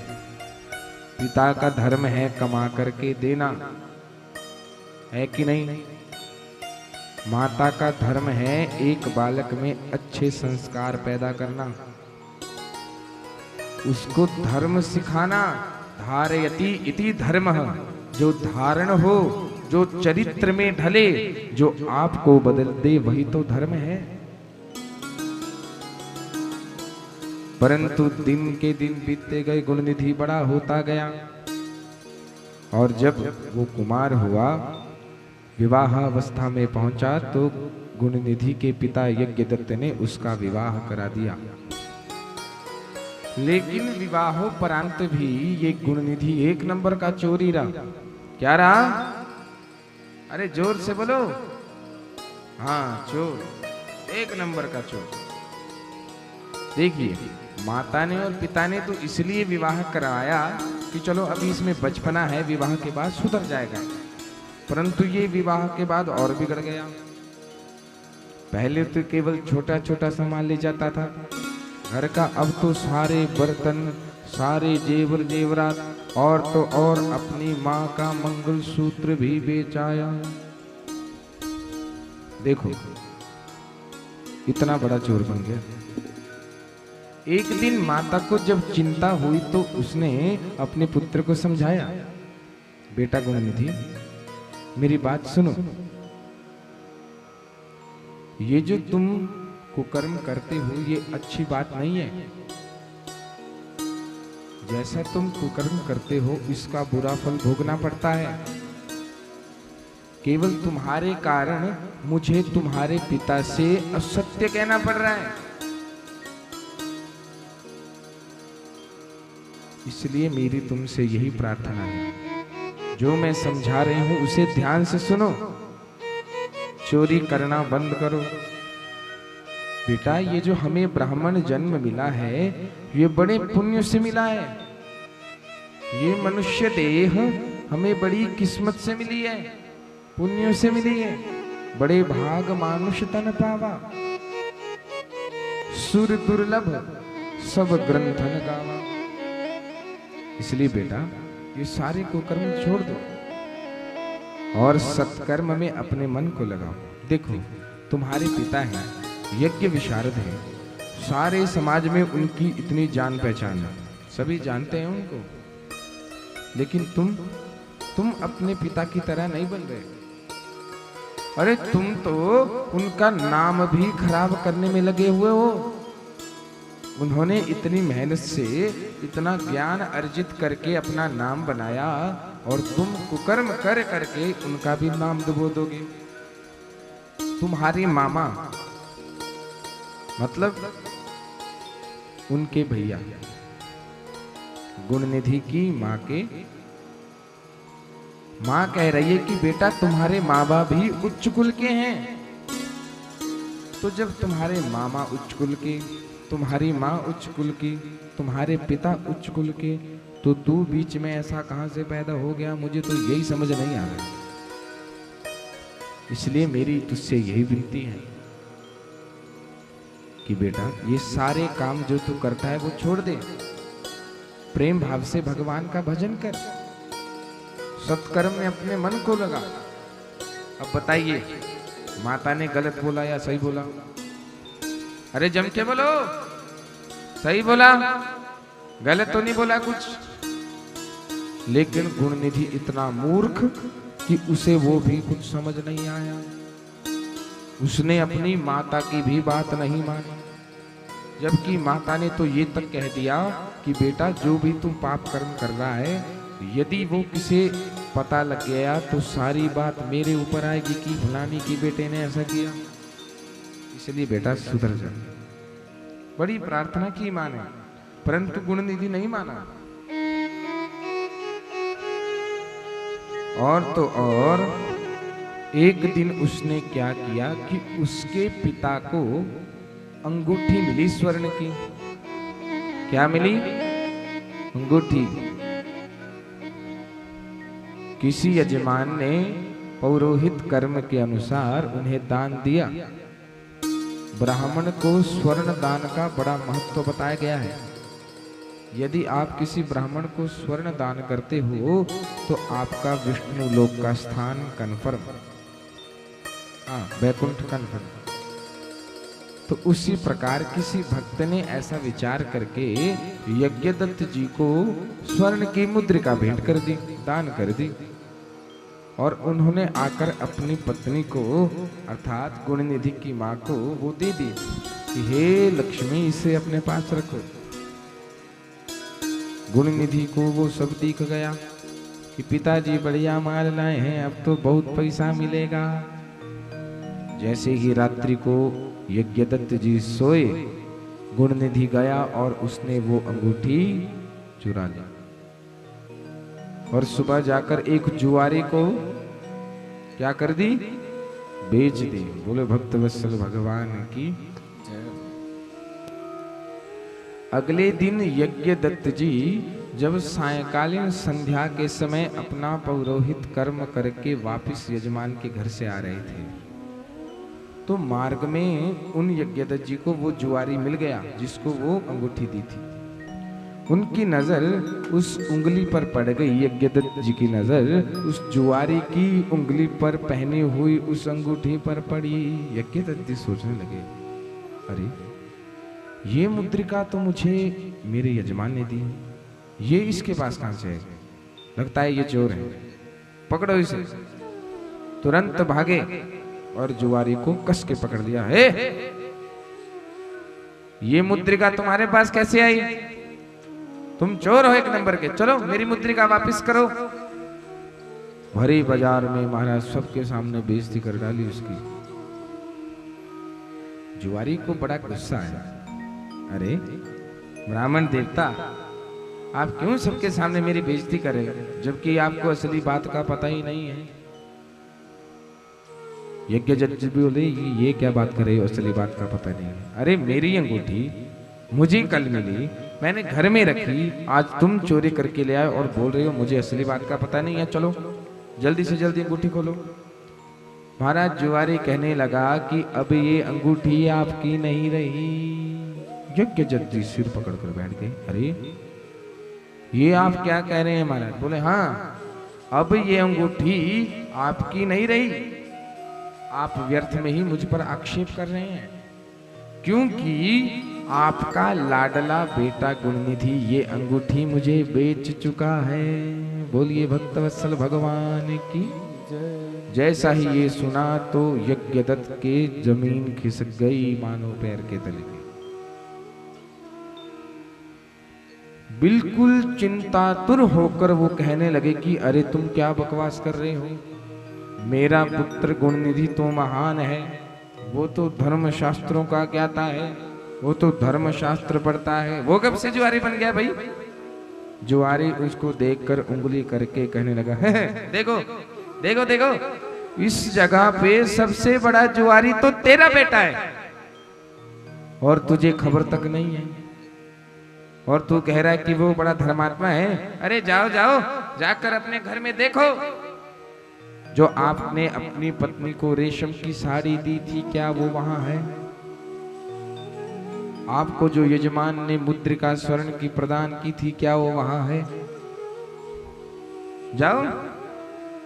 पिता का धर्म है कमा करके देना, है कि नहीं? माता का धर्म है एक बालक में अच्छे संस्कार पैदा करना, उसको धर्म सिखाना। धारयति इति धर्मः, जो धारण हो, जो चरित्र में ढले, जो आपको बदल दे, वही तो धर्म है। परंतु दिन के दिन बीतते गए, गुणनिधि बड़ा होता गया, और जब वो कुमार हुआ, विवाहावस्था में पहुंचा, तो गुणनिधि के पिता यज्ञदत्त ने उसका विवाह करा दिया। लेकिन विवाहोपरांत भी ये गुणनिधि एक नंबर का चोरी रहा। क्या रहा? अरे जोर से बोलो। हाँ, चोर, एक नंबर का चोर। देखिए, माता ने और पिता ने तो इसलिए विवाह कराया कि चलो अभी इसमें बचपना है, विवाह के बाद सुधर जाएगा। परंतु ये विवाह के बाद और बिगड़ गया। पहले तो केवल छोटा छोटा सामान ले जाता था घर का, अब तो सारे बर्तन, सारे जेवर जेवरात, और तो और अपनी माँ का मंगलसूत्र भी बेच आया। देखो, इतना बड़ा चोर बन गया। एक दिन माता को जब चिंता हुई तो उसने अपने पुत्र को समझाया, बेटा गुणनिधि, मेरी बात सुनो, ये जो तुम कुकर्म करते हो ये अच्छी बात नहीं है। जैसा तुम कुकर्म करते हो इसका बुरा फल भोगना पड़ता है। केवल तुम्हारे कारण मुझे तुम्हारे पिता से असत्य कहना पड़ रहा है। इसलिए मेरी तुमसे यही प्रार्थना है, जो मैं समझा रही हूं उसे ध्यान से सुनो। चोरी करना बंद करो। बेटा, ये जो हमें ब्राह्मण जन्म मिला है ये बड़े पुण्य से मिला है। ये मनुष्य देह हमें बड़ी किस्मत से मिली है, पुण्य से मिली है। बड़े भाग मानुष तन पावा, सुर दुर्लभ सब ग्रंथन गावा। इसलिए बेटा, ये सारे कुकर्म छोड़ दो और सत्कर्म में अपने मन को लगाओ। देखो, तुम्हारे पिता हैं, यज्ञ विशारद हैं, सारे समाज में उनकी इतनी जान पहचान है, सभी जानते हैं उनको। लेकिन तुम अपने पिता की तरह नहीं बन रहे। अरे तुम तो उनका नाम भी खराब करने में लगे हुए हो। उन्होंने इतनी मेहनत से इतना ज्ञान अर्जित करके अपना नाम बनाया, और तुम कुकर्म कर करके उनका भी नाम डुबो दोगे। तुम्हारे मामा, मतलब उनके भैया, गुणनिधि की माँ कह रही है कि बेटा तुम्हारे माँ बाप भी उच्च कुल के हैं। तो जब तुम्हारे मामा उच्च कुल के, तुम्हारी माँ उच्च कुल की, तुम्हारे पिता उच्च कुल के, तो तू बीच में ऐसा कहां से पैदा हो गया? मुझे तो यही समझ नहीं आ रहा। इसलिए मेरी तुझसे यही विनती है, कि बेटा ये सारे काम जो तू करता है वो छोड़ दे, प्रेम भाव से भगवान का भजन कर, सत्कर्म में अपने मन को लगा। अब बताइए माता ने गलत बोला या सही बोला? अरे जम के बोलो, सही बोला, गलत तो नहीं बोला कुछ। लेकिन गुणनिधि इतना मूर्ख कि उसे वो भी कुछ समझ नहीं आया। उसने अपनी माता की भी बात नहीं मानी, जबकि माता ने तो ये तक कह दिया कि बेटा जो भी तू पाप कर्म कर रहा है, यदि वो किसे पता लग गया तो सारी बात मेरे ऊपर आएगी कि फलानी की बेटे ने ऐसा किया, इसलिए बेटा सुधर जा। बड़ी प्रार्थना की मां ने, परंतु गुणनिधि नहीं माना। और तो और एक दिन उसने क्या किया कि उसके पिता को अंगूठी मिली स्वर्ण की। क्या मिली? अंगूठी। किसी यजमान ने पौरोहित कर्म के अनुसार उन्हें दान दिया। ब्राह्मण को स्वर्ण दान का बड़ा महत्व बताया गया है। यदि आप किसी ब्राह्मण को स्वर्ण दान करते हो तो आपका विष्णु लोक का स्थान कन्फर्म, वैकुंठ कन्फर्म। तो उसी प्रकार किसी भक्त ने ऐसा विचार करके यज्ञदत्त जी को स्वर्ण की मुद्रिका भेंट कर दी, दान कर दी। और उन्होंने आकर अपनी पत्नी को अर्थात गुणनिधि की मां को वो दे दी कि हे लक्ष्मी, इसे अपने पास रखो। गुणनिधि को वो सब दिख गया कि पिताजी बढ़िया माल लाए हैं, अब तो बहुत पैसा मिलेगा। जैसे ही रात्रि को यज्ञदत्त जी सोए, गुणनिधि गया और उसने वो अंगूठी चुरा ली और सुबह जाकर एक जुआरी को क्या कर दी? बेच दी। बोले भक्तवत्सल भगवान की। अगले दिन यज्ञदत्त जी जब सायंकालीन संध्या के समय अपना पौरोहित कर्म करके वापस यजमान के घर से आ रहे थे, तो मार्ग में उन यज्ञदत्त जी को वो जुआरी मिल गया जिसको वो अंगूठी दी थी। उनकी नजर उस उंगली पर पड़ गई। यज्ञदत्त जी की नजर उस जुआरी की उंगली पर पहनी हुई उस अंगूठी पर पड़ी। यज्ञदत्त जी सोचने लगे, अरे ये मुद्रिका तो मुझे मेरे यजमान ने दी, ये इसके पास कहां से है? लगता है ये चोर है, पकड़ो इसे। तुरंत भागे और जुआरी को कस के पकड़ लिया। हे, ये मुद्रिका तुम्हारे पास कैसे आई? तुम चोर हो एक नंबर के, चलो मेरी मुद्रिका वापस करो। भरी बाजार में महाराज सबके सामने बेइज्जती कर डाली उसकी। जुआरी को बड़ा गुस्सा है। अरे ब्राह्मण देवता, आप क्यों सबके सामने मेरी बेइज्जती कर रहे हैं, जबकि आपको असली बात का पता ही नहीं है। यज्ञदत्त जी बोले, ये क्या बात कर रहे हो, असली बात का पता नहीं है? अरे मेरी अंगूठी मुझे कल मिली, मैंने घर में रखी, आज तुम चोरी करके ले आए और बोल रहे हो मुझे असली बात का पता नहीं है। चलो जल्दी से जल्दी अंगूठी खोलो। महाराज जुआरी कहने लगा कि अब ये अंगूठी आपकी नहीं रही। यज्ञदत्त जी सिर पकड़कर बैठ गए। अरे ये आप क्या कह रहे हैं महाराज? बोले हाँ, अब ये अंगूठी आपकी नहीं रही, आप व्यर्थ में ही मुझ पर आक्षेप कर रहे हैं, क्योंकि आपका लाडला बेटा गुणनिधि ये अंगूठी मुझे बेच चुका है। बोलिए भक्तवत्सल भगवान की जय। जैसा ही ये सुना तो यज्ञदत्त के जमीन खिसक गई मानो पैर के तले। बिल्कुल चिंतातुर होकर वो कहने लगे कि अरे तुम क्या बकवास कर रहे हो, मेरा पुत्र गुणनिधि तो महान है, वो तो धर्म शास्त्रों का ज्ञाता है, वो तो धर्म शास्त्र पढ़ता है। वो कब से जुआरी बन गया भाई? जुआरी उसको देखकर उंगली करके कहने लगा, देखो देखो देखो, इस जगह पे सबसे बड़ा जुआरी तो तेरा बेटा है और तुझे खबर तक नहीं है, और तू कह रहा है कि वो बड़ा धर्मात्मा है। अरे जाओ जाओ, जाकर अपने घर में देखो, जो आपने अपनी पत्नी को रेशम की साड़ी दी थी, क्या वो वहां है? आपको जो यजमान ने मुद्रिका स्वर्ण की प्रदान की थी, क्या वो वहां है? जाओ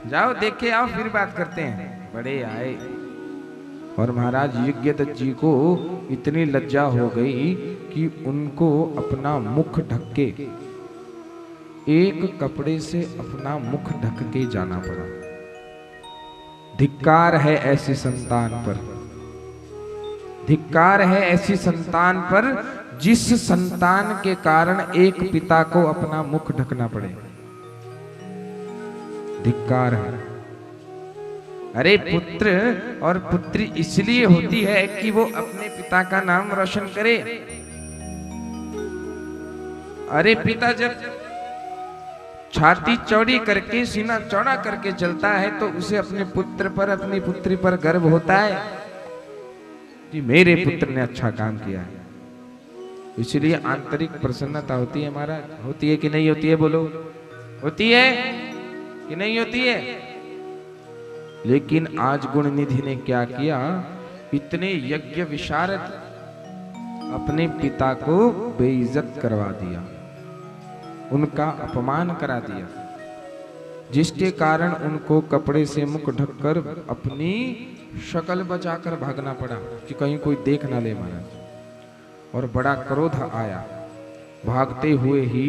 जाओ देख के आओ, फिर बात करते हैं। बड़े आए और महाराज यज्ञदत्त जी को इतनी लज्जा हो गई कि उनको अपना मुख ढक के, एक कपड़े से अपना मुख ढक के जाना पड़ा। धिक्कार है ऐसी संतान पर, धिक्कार है ऐसी संतान पर जिस संतान के कारण एक पिता को अपना मुख ढकना पड़े। धिक्कार है। अरे पुत्र और पुत्री इसलिए होती है कि वो अपने पिता का नाम रोशन करे। अरे पिता जब छाती चौड़ी करके, सीना चौड़ा करके चलता है तो उसे अपने पुत्र पर, अपनी पुत्री पर गर्व होता है कि मेरे पुत्र ने अच्छा काम किया है। इसलिए आंतरिक प्रसन्नता होती है महाराज। होती है कि नहीं होती है? बोलो, होती है कि नहीं होती है? लेकिन आज गुण निधि ने क्या किया? इतने यज्ञ विशारद अपने पिता को बेइज्जत करवा दिया, उनका अपमान करा दिया, जिसके कारण उनको कपड़े से मुख ढककर अपनी शक्ल बचाकर भागना पड़ा कि कहीं कोई देख ना ले महाराज। और बड़ा क्रोध आया। भागते हुए ही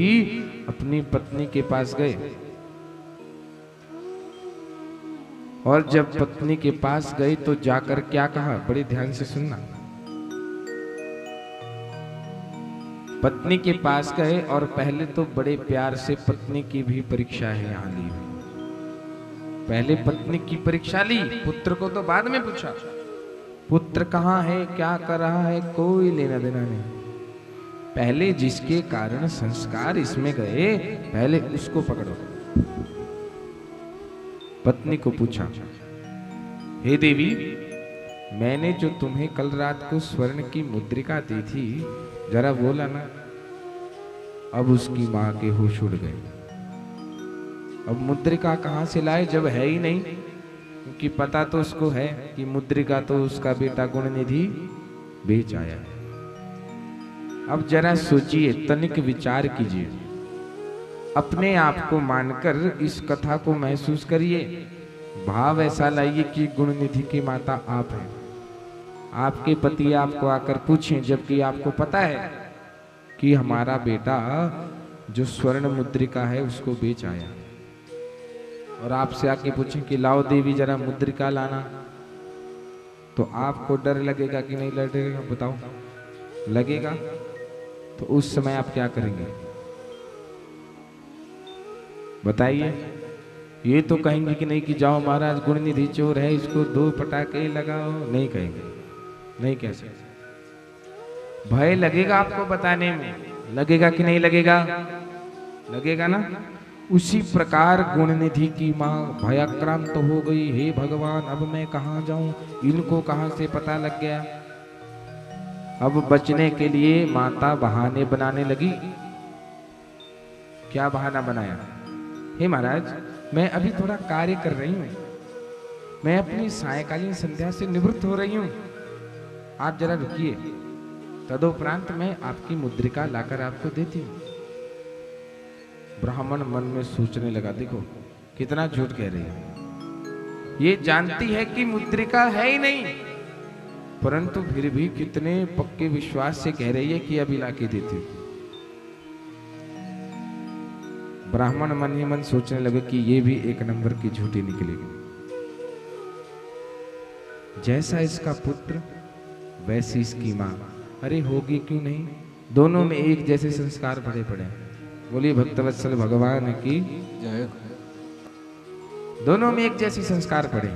अपनी पत्नी के पास गए और जब पत्नी के पास गए तो जाकर क्या कहा? बड़े ध्यान से सुनना। पत्नी के पास गए और पहले तो बड़े प्यार से पत्नी की भी परीक्षा है यहाँ ली हुई। पहले पत्नी की परीक्षा ली, पुत्र को तो बाद में पूछा। पुत्र कहाँ है, क्या कर रहा है, कोई लेना देना नहीं। पहले जिसके कारण संस्कार इसमें गए, पहले उसको पकड़ो। पत्नी को पूछा, हे देवी, मैंने जो तुम्हें कल रात को स्वर्ण की मुद्रिका दी थी, जरा वो लाना। अब उसकी मां के होश उड़ गए। अब मुद्रिका कहां से लाए जब है ही नहीं? क्योंकि पता तो उसको है कि मुद्रिका तो उसका बेटा गुणनिधि बेच आया है। अब जरा सोचिए, तनिक विचार कीजिए, अपने आप को मानकर इस कथा को महसूस करिए। भाव ऐसा लाइए कि गुणनिधि की माता आप हैं। आपके पति आपको आकर पूछें, जबकि आपको पता है कि हमारा बेटा जो स्वर्ण मुद्रिका है उसको बेच आया, और आपसे आके पूछें कि लाओ देवी जरा मुद्रिका लाना, तो आपको डर लगेगा कि नहीं लगेगा? बताओ, लगेगा? तो उस समय आप क्या करेंगे बताइए? ये तो कहेंगे कि नहीं कि जाओ महाराज, गुणनिधि चोर है, इसको 2 पटाखे लगाओ। नहीं कहेंगे, नहीं कह सकते। भय लगेगा आपको बताने में, लगेगा कि नहीं लगेगा? लगेगा ना। उसी प्रकार गुणनिधि की मां भयाक्रांत तो हो गई। हे भगवान, अब मैं कहां जाऊं, इनको कहां से पता लग गया? अब बचने के लिए माता बहाने बनाने लगी। क्या बहाना बनाया? हे महाराज, मैं अभी थोड़ा कार्य कर रही हूं, मैं अपनी सायकालीन संध्या से निवृत्त हो रही हूं, आप जरा रुकिए, तदोपरांत मैं आपकी मुद्रिका लाकर आपको देती हूं। ब्राह्मण मन में सोचने लगा, देखो कितना झूठ कह रही है, ये जानती है कि मुद्रिका है ही नहीं, परंतु फिर भी कितने पक्के विश्वास से कह रही है कि अभी लाके देती हूं। ब्राह्मण मन ही मन सोचने लगे कि ये भी एक नंबर की झूठी निकलेगी। जैसा इसका पुत्र वैसी इसकी मां। अरे होगी क्यों नहीं, दोनों में एक जैसे संस्कार भरे पड़े। बोलिए भक्तवत्सल भगवान की जय। दोनों में एक जैसे संस्कार पड़े।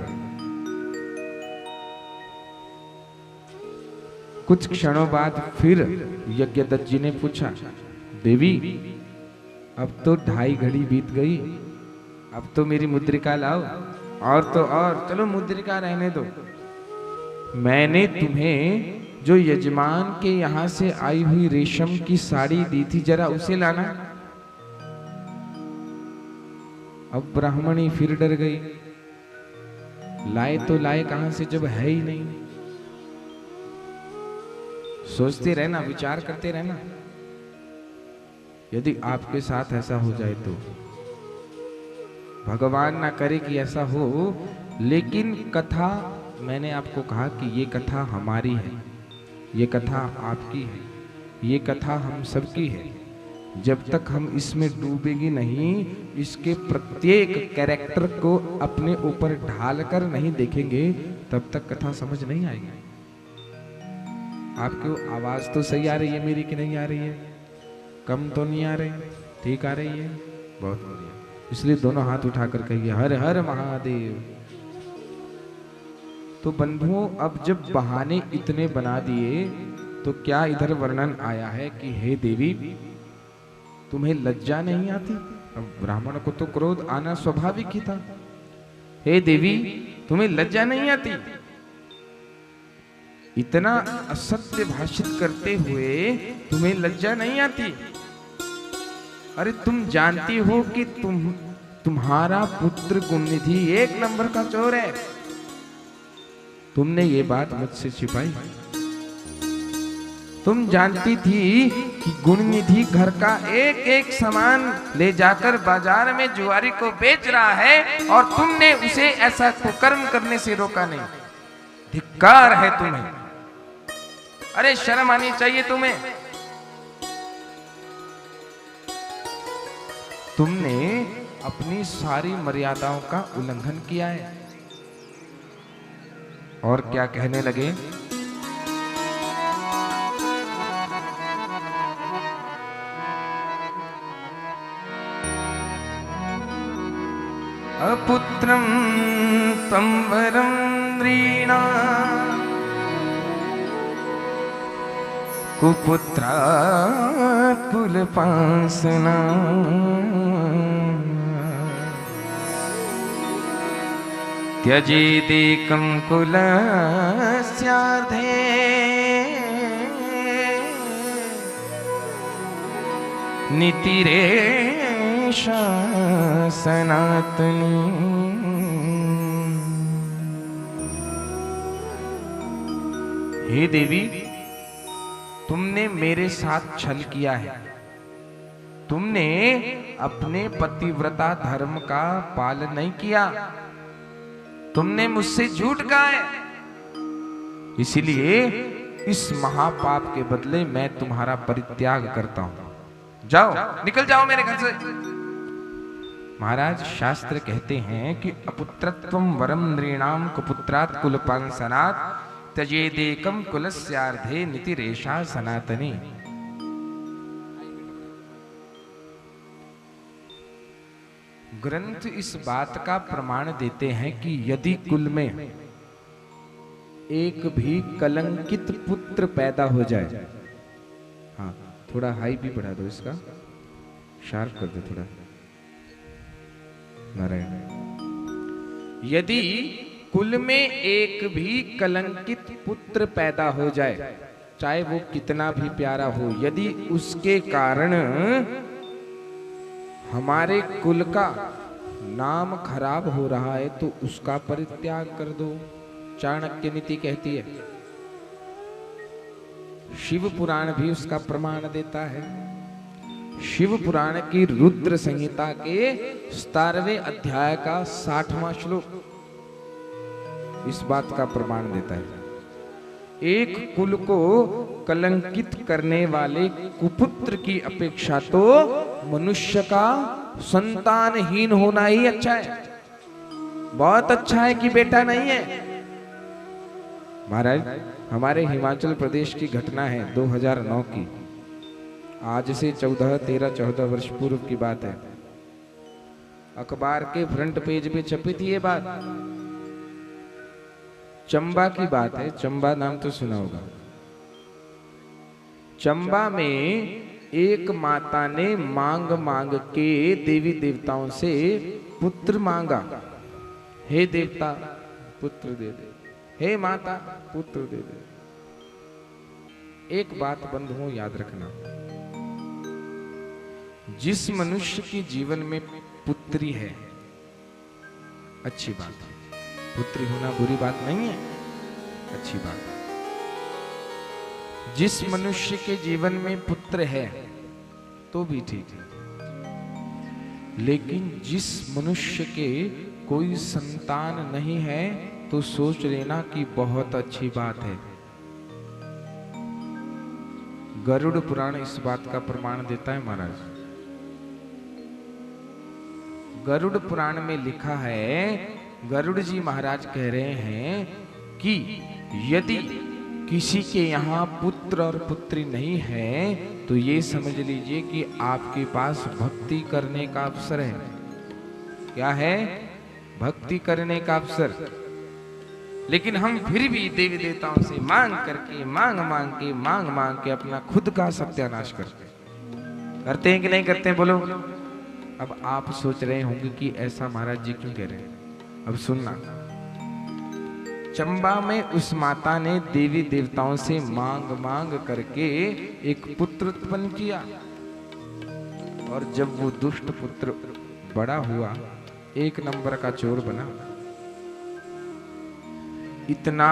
कुछ क्षणों बाद फिर यज्ञदत्त जी ने पूछा, देवी अब तो 2.5 घड़ी बीत गई, अब तो मेरी मुद्रिका लाओ। और तो और, चलो मुद्रिका रहने दो, मैंने तुम्हें जो यजमान के यहां से आई हुई रेशम की साड़ी दी थी, जरा उसे लाना। अब ब्राह्मणी फिर डर गई, लाए तो लाए कहां से जब है ही नहीं। सोचते रहना, विचार करते रहना। यदि आपके साथ ऐसा हो जाए तो, भगवान ना करे कि ऐसा हो, लेकिन कथा, मैंने आपको कहा कि ये कथा हमारी है, ये कथा आपकी है, ये कथा हम सबकी है। जब तक हम इसमें डूबेंगे नहीं, इसके प्रत्येक कैरेक्टर को अपने ऊपर ढालकर नहीं देखेंगे, तब तक कथा समझ नहीं आएगी। आपको आवाज तो सही आ रही है मेरी कि नहीं आ रही है? कम तो नहीं आ रही? ठीक आ रही है? बहुत बढ़िया। इसलिए दोनों हाथ उठाकर कहिए हर हर महादेव। तो बंधुओं, अब जब बहाने इतने बना दिए, तो क्या इधर वर्णन आया है कि हे देवी, तुम्हें लज्जा नहीं आती? अब ब्राह्मण को तो क्रोध आना स्वाभाविक ही था। हे देवी, तुम्हें लज्जा नहीं आती? इतना असत्य भाषित करते हुए तुम्हें लज्जा नहीं आती? अरे तुम जानती हो कि तुम्हारा पुत्र गुणनिधि 1 नंबर का चोर है। तुमने ये बात मुझसे छिपाई। तुम जानती थी कि गुणनिधि घर का एक एक सामान ले जाकर बाजार में जुआरी को बेच रहा है, और तुमने उसे ऐसा कुकर्म करने से रोका नहीं। धिक्कार है तुम्हें। अरे शर्म आनी चाहिए तुम्हें। तुमने अपनी सारी मर्यादाओं का उल्लंघन किया है। और क्या कहने लगे? अपुत्रं त्वं वरं नृणाम् कुपुत्रात् कुलपाशना त्यजेदेकं कुलस्यार्धे नीतिरेषा सनातनी। हे देवी, तुमने मेरे साथ छल किया है। तुमने अपने पतिव्रता धर्म का पालन नहीं किया। तुमने मुझसे झूठ कहा है। इसलिए इस महापाप के बदले मैं तुम्हारा परित्याग करता हूं। जाओ, निकल जाओ मेरे घर से। महाराज, शास्त्र कहते हैं कि अपुत्रत्वं वरम नृणाम कुपुत्रात् कुलपांसनात् त्यजेदेकं कुलस्यार्धे नीतिरेषा सनातनी। ग्रंथ इस बात का प्रमाण देते हैं कि यदि कुल में एक भी कलंकित पुत्र पैदा हो जाए, हाँ थोड़ा हाई भी बढ़ा दो, इसका शार्प कर दो थोड़ा, नारायण। यदि कुल में एक भी कलंकित पुत्र पैदा हो जाए, चाहे वो कितना भी प्यारा हो, यदि उसके कारण हमारे कुल का नाम खराब हो रहा है, तो उसका परित्याग कर दो। चाणक्य नीति कहती है। शिव पुराण भी उसका प्रमाण देता है। शिव पुराण की रुद्र संहिता के 17वें अध्याय का 60वां श्लोक इस बात का प्रमाण देता है। एक कुल को कलंकित करने वाले कुपुत्र की अपेक्षा तो मनुष्य का संतानहीन होना ही अच्छा है। बहुत अच्छा है कि बेटा नहीं है। महाराज, हमारे हिमाचल प्रदेश की घटना है 2009 की। आज से 14 वर्ष पूर्व की बात है। अखबार के फ्रंट पेज पे छपी थी ये बात। चंबा की बात है। चंबा नाम तो सुना होगा। चंबा में एक माता ने मांग मांग के देवी देवताओं से पुत्र मांगा। हे देवता पुत्र दे दे, हे माता पुत्र दे दे। एक बात बंधुओं याद रखना, जिस मनुष्य के जीवन में पुत्री है, अच्छी बात है। पुत्री होना बुरी बात नहीं है, अच्छी बात है। जिस मनुष्य के जीवन में पुत्र है तो भी ठीक है, लेकिन जिस मनुष्य के कोई संतान नहीं है तो सोच लेना कि बहुत अच्छी बात है। गरुड़ पुराण इस बात का प्रमाण देता है महाराज। गरुड़ पुराण में लिखा है, गरुड़ जी महाराज कह रहे हैं कि यदि किसी के यहाँ पुत्र और पुत्री नहीं है तो ये समझ लीजिए कि आपके पास भक्ति करने का अवसर है। क्या है? भक्ति करने का अवसर। लेकिन हम फिर भी देवी देवताओं से मांग करके मांग के अपना खुद का सत्यानाश करते हैं कि नहीं करते हैं? बोलो। अब आप सोच रहे होंगे कि ऐसा महाराज जी क्यों कह रहे हैं। अब सुनना, चंबा में उस माता ने देवी देवताओं से मांग करके एक पुत्र उत्पन्न किया, और जब वो दुष्ट पुत्र बड़ा हुआ, एक नंबर का चोर बना। इतना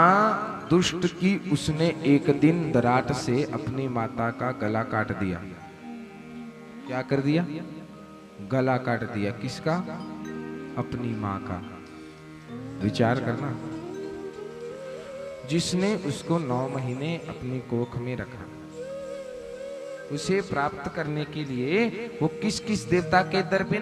दुष्ट कि उसने एक दिन दराट से अपनी माता का गला काट दिया। क्या कर दिया? गला काट दिया। किसका? अपनी मां का। विचार करना। जिसने उसको 9 महीने अपनी कोख में रखा, उसे प्राप्त करने के लिए वो किस किस देवता के दर पे